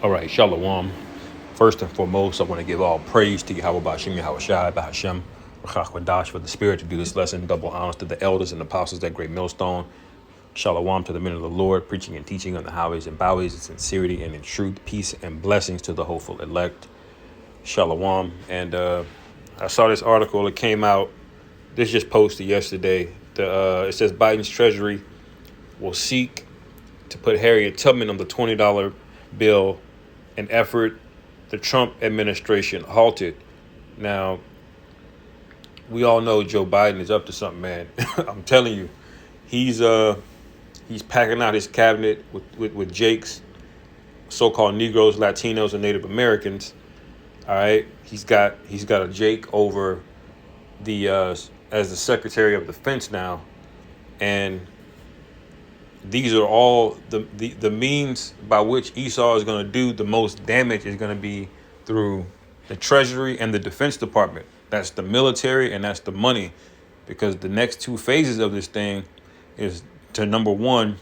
All right, Shalom. First and foremost, I want to give all praise to Yahweh Bashim, Yahweh Shai, Bahashem, Rachach for the Spirit to do this lesson. Double honors to the elders and apostles, that great millstone. Shalom to the men of the Lord, preaching and teaching on the highways and byways in sincerity and in truth, peace and blessings to the hopeful elect. Shalom. And I saw this article. It came out. This just posted yesterday. It says Biden's Treasury will seek to put Harriet Tubman on the $20 bill, an effort the Trump administration halted. Now, we all know Joe Biden is up to something, man. I'm telling you, he's packing out his cabinet with Jakes, so-called Negroes, Latinos, and Native Americans. All right, he's got a Jake over the as the Secretary of Defense now, and these are all the means by which Esau is going to do the most damage is going to be through the Treasury and the Defense Department. That's the military and that's the money, because the next two phases of this thing is to, number one,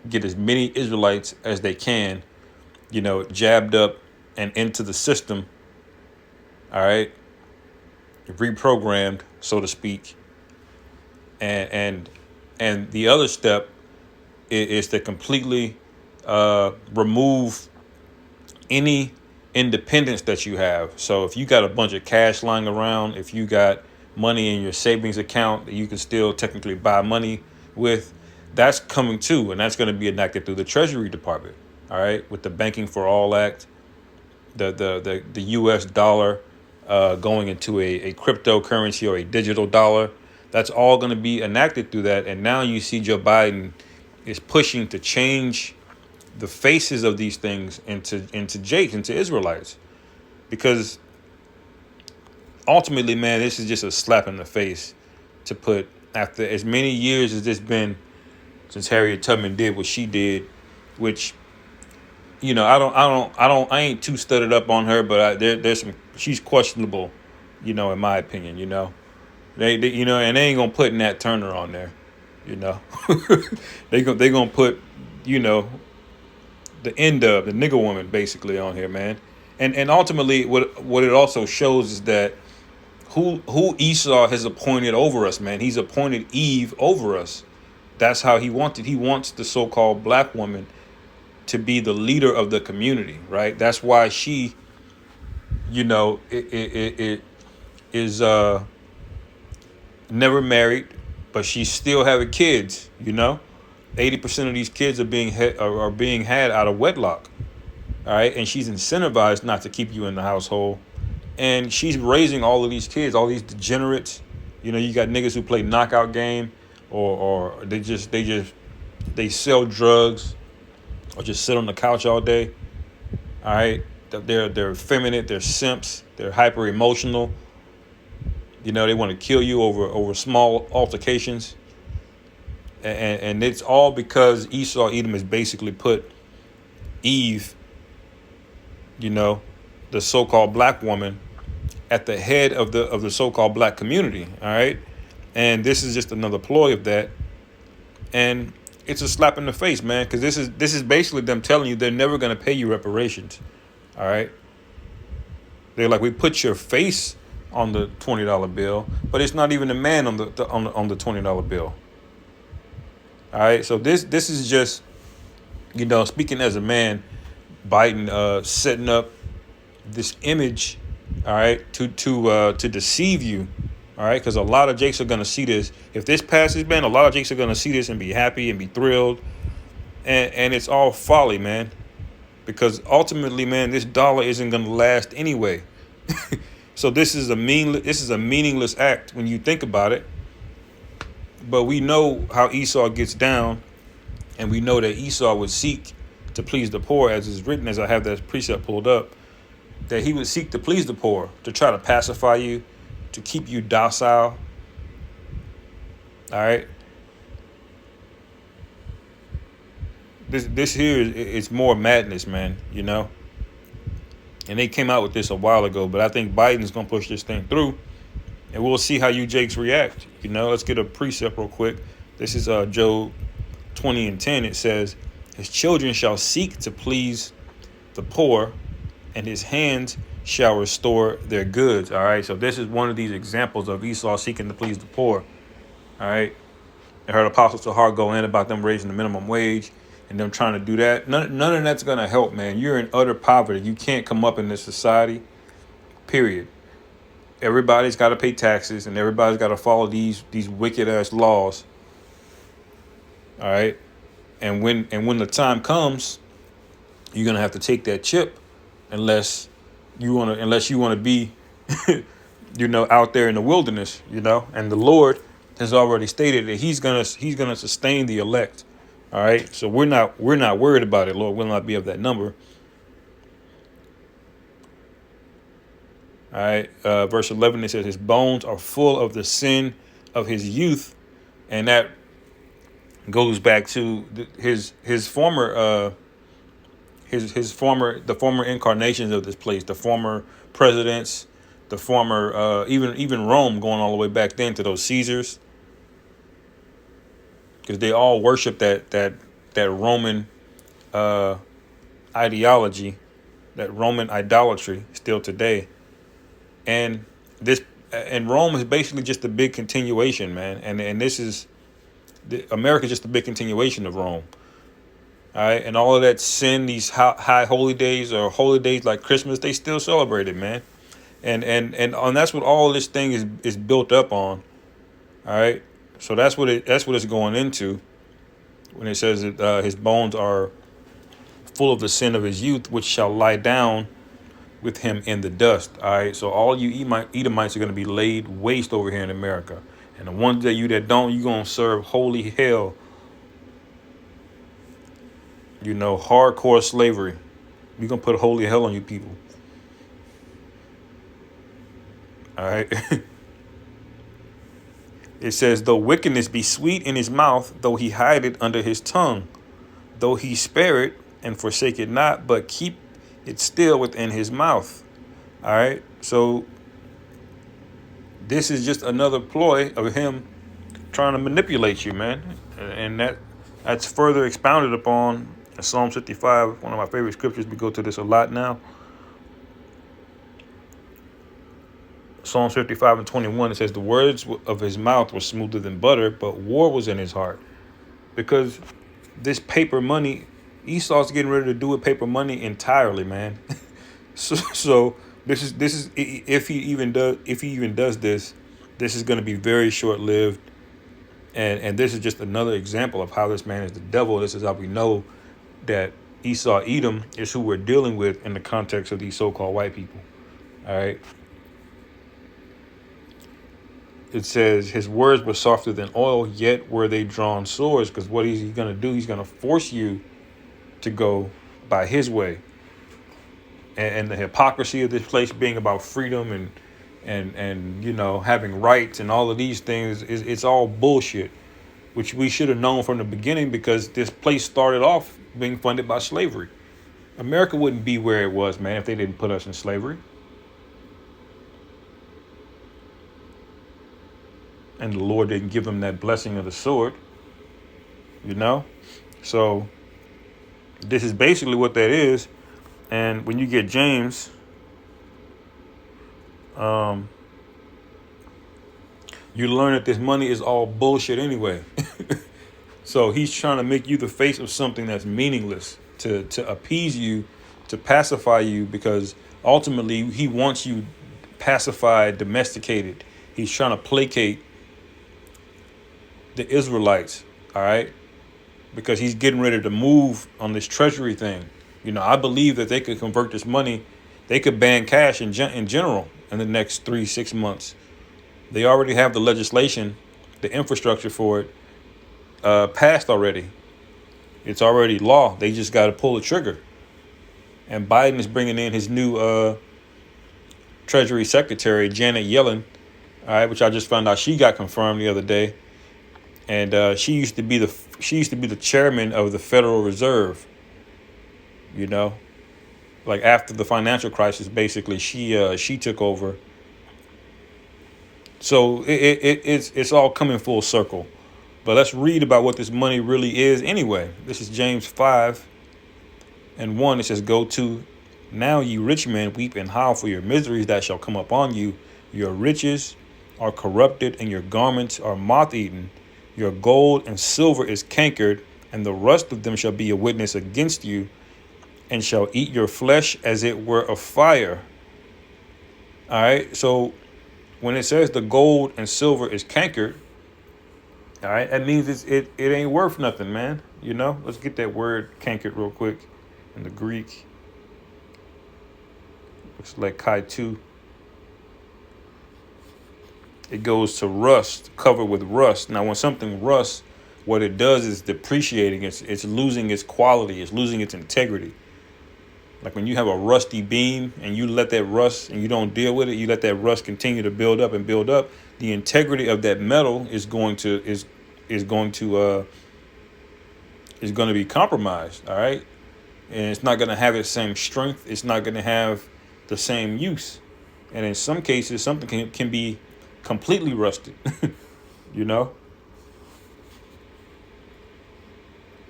get as many Israelites as they can, jabbed up and into the system. All right, reprogrammed, so to speak. And the other step is to completely remove any independence that you have. So if you got a bunch of cash lying around, if you got money in your savings account that you can still technically buy money with, that's coming too. And that's going to be enacted through the Treasury Department. All right. With the Banking for All Act, the US dollar going into a cryptocurrency or a digital dollar. That's all going to be enacted through that. And now you see Joe Biden is pushing to change the faces of these things into Israelites, because ultimately, man, this is just a slap in the face to put, after as many years as this been since Harriet Tubman did what she did, which I ain't too studied up on her, but there's some, she's questionable, in my opinion. They and they ain't gonna put Nat Turner on there. they gonna put, the end of the nigger woman basically on here, man. And ultimately, what it also shows is that who Esau has appointed over us, man. He's appointed Eve over us. That's how he wanted. He wants the so-called black woman to be the leader of the community, right? That's why she, it is never married, but she's still having kids. 80% of these kids are being had out of wedlock. All right, and she's incentivized not to keep you in the household, and she's raising all of these kids, all these degenerates. You got niggas who play knockout game, or they sell drugs, or just sit on the couch all day. All right, they're effeminate, they're simps, they're hyper emotional. They want to kill you over small altercations. And it's all because Esau Edom has basically put Eve, the so-called black woman, at the head of the so-called black community. All right, and this is just another ploy of that, and it's a slap in the face, man, because this is basically them telling you they're never going to pay you reparations. All right, they're like, we put your face on the $20 bill, but it's not even a man on the $20 bill. All right, so this is just, speaking as a man, Biden setting up this image, all right, to deceive you, all right, because a lot of Jakes are gonna see this. If this passes, man, a lot of Jakes are gonna see this and be happy and be thrilled, and it's all folly, man, because ultimately, man, this dollar isn't gonna last anyway. So this is a meaningless act when you think about it. But we know how Esau gets down, and we know that Esau would seek to please the poor, as is written, as I have that precept pulled up, that he would seek to please the poor, to try to pacify you, to keep you docile. All right. This here is more madness, man, And they came out with this a while ago, but I think Biden's going to push this thing through. And we'll see how you Jakes react. Let's get a precept real quick. This is Job 20:10. It says, his children shall seek to please the poor, and his hands shall restore their goods. All right. So this is one of these examples of Esau seeking to please the poor. All right. I heard Apostle Sahar go in about them raising the minimum wage and them trying to do that. None of that's going to help, man. You're in utter poverty. You can't come up in this society, period. Everybody's got to pay taxes and everybody's got to follow these wicked ass laws. All right. And when the time comes, you're going to have to take that chip unless you want to be out there in the wilderness, and the Lord has already stated that he's going to sustain the elect. All right. So we're not worried about it. Lord will not be of that number. All right. Verse 11, it says his bones are full of the sin of his youth. And that goes back to his former the former incarnations of this place, the former presidents, the former even Rome, going all the way back then to those Caesars, because they all worship that Roman ideology, that Roman idolatry still today. And Rome is basically just a big continuation, man. And this is America is just a big continuation of Rome. All right, and all of that sin, these high holy days or holy days like Christmas, they still celebrate it, man. And that's what all this thing is built up on. All right, so that's what it's going into when it says that his bones are full of the sin of his youth, which shall lie down with him in the dust. All right, so all you Edomites are going to be laid waste over here in America, and the ones that don't, you're going to serve holy hell. Hardcore slavery. We're going to put holy hell on you people. All right. It says, though wickedness be sweet in his mouth, though he hide it under his tongue, though he spare it and forsake it not, but keep it still within his mouth. All right. So this is just another ploy of him trying to manipulate you, man. And that's further expounded upon in Psalm 55, one of my favorite scriptures. We go to this a lot now. Psalm 55 and 21, it says, the words of his mouth were smoother than butter, but war was in his heart. Because this paper money, Esau's getting ready to do with paper money entirely, man. So this is if he even does this is going to be very short lived. And this is just another example of how this man is the devil. This is how we know that Esau, Edom, is who we're dealing with in the context of these so-called white people. All right. It says his words were softer than oil, yet were they drawn swords. Because what is he going to do? He's going to force you to go by his way. And the hypocrisy of this place being about freedom and having rights and all of these things, it's all bullshit, which we should have known from the beginning, because this place started off being funded by slavery. America wouldn't be where it was, man, if they didn't put us in slavery. And the Lord didn't give them that blessing of the sword, So this is basically what that is. And when you get James, you learn that this money is all bullshit anyway. So he's trying to make you the face of something that's meaningless, to appease you, to pacify you, because ultimately he wants you pacified, domesticated. He's trying to placate the Israelites, all right? Because he's getting ready to move on this treasury thing. I believe that they could convert this money. They could ban cash in general in the next 3-6 months. They already have the legislation, the infrastructure for it passed already. It's already law. They just got to pull the trigger. And Biden is bringing in his new Treasury Secretary, Janet Yellen, all right, which I just found out she got confirmed the other day. And she used to be the chairman of the Federal Reserve. Like after the financial crisis, basically she took over. So it's all coming full circle. But let's read about what this money really is anyway. This is James 5 and 1, it says, Go to now, ye rich men, weep and howl for your miseries that shall come upon you. Your riches are corrupted, and your garments are moth eaten. Your gold and silver is cankered, and the rust of them shall be a witness against you, and shall eat your flesh as it were a fire. All right. So when it says the gold and silver is cankered, all right, that means it ain't worth nothing, man. Let's get that word cankered real quick in the Greek. Looks like Kai2. It goes to rust, covered with rust. Now, when something rusts, what it does is depreciating. It's losing its quality. It's losing its integrity. Like when you have a rusty beam and you let that rust and you don't deal with it, you let that rust continue to build up and build up. The integrity of that metal is going to be compromised. All right, and it's not going to have its same strength. It's not going to have the same use. And in some cases, something can be completely rusted. you know.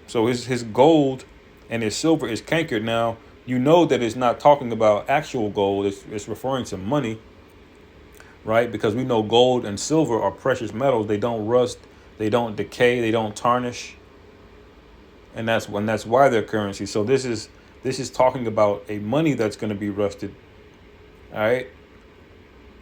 So his gold and his silver is cankered. Now, you know that it's not talking about actual gold. It's referring to money, right? Because we know gold and silver are precious metals. They don't rust. They don't decay. They don't tarnish. And that's why they're currency. So this is talking about a money that's going to be rusted, all right,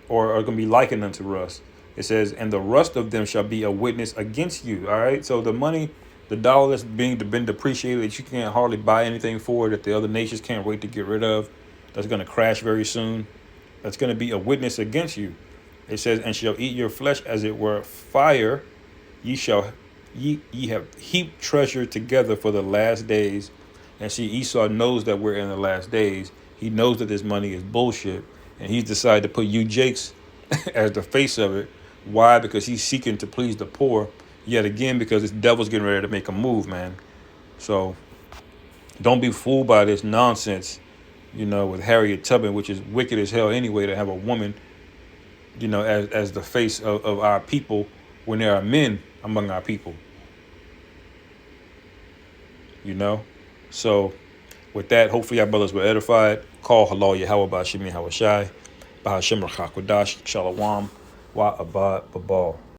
or going to be likened unto rust. It says, and the rust of them shall be a witness against you. All right. So the money, the dollar that's been depreciated, that you can't hardly buy anything for, that the other nations can't wait to get rid of, that's going to crash very soon. That's going to be a witness against you. It says, and shall eat your flesh as it were fire. Ye have heaped treasure together for the last days. And see, Esau knows that we're in the last days. He knows that this money is bullshit. And he's decided to put you Jakes as the face of it. Why? Because he's seeking to please the poor. Yet again, because this devil's getting ready to make a move, man. So don't be fooled by this nonsense, with Harriet Tubman, which is wicked as hell anyway, to have a woman, as the face of our people when there are men among our people. So with that, hopefully our brothers were edified. Call halal Yahweh Ba'ashim Yahweh Shai. Ba'ashim Rachakwadash Shalawam Wa Abad Babal.